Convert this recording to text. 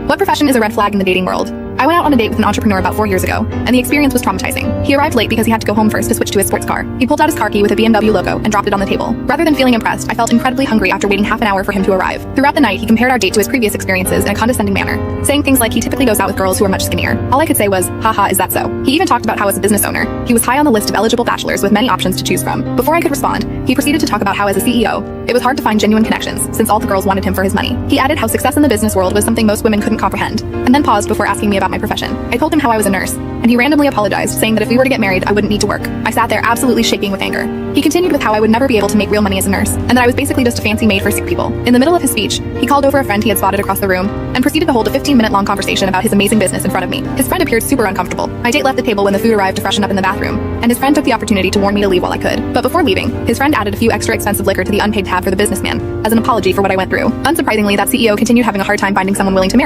What profession is a red flag in the dating world? I went out on a date with an entrepreneur about 4 years ago, and the experience was traumatizing. He arrived late because he had to go home first to switch to his sports car. He pulled out his car key with a BMW logo and dropped it on the table. Rather than feeling impressed, I felt incredibly hungry after waiting half an hour for him to arrive. Throughout the night, he compared our date to his previous experiences in a condescending manner, saying things like he typically goes out with girls who are much skinnier. All I could say was, haha, is that so? He even talked about how as a business owner, he was high on the list of eligible bachelors with many options to choose from. Before I could respond, he proceeded to talk about how as a CEO, it was hard to find genuine connections since all the girls wanted him for his money. He added how success in the business world was something most women couldn't comprehend, and then paused before asking me about my profession. I told him how I was a nurse, and he randomly apologized, saying that if we were to get married, I wouldn't need to work. I sat there absolutely shaking with anger. He continued with how I would never be able to make real money as a nurse, and that I was basically just a fancy maid for sick people. In the middle of his speech, he called over a friend he had spotted across the room, and proceeded to hold a 15-minute long conversation about his amazing business in front of me. His friend appeared super uncomfortable. My date left the table when the food arrived to freshen up in the bathroom, and his friend took the opportunity to warn me to leave while I could. But before leaving, his friend added a few extra expensive liquor to the unpaid tab for the businessman, as an apology for what I went through. Unsurprisingly, that CEO continued having a hard time finding someone willing to marry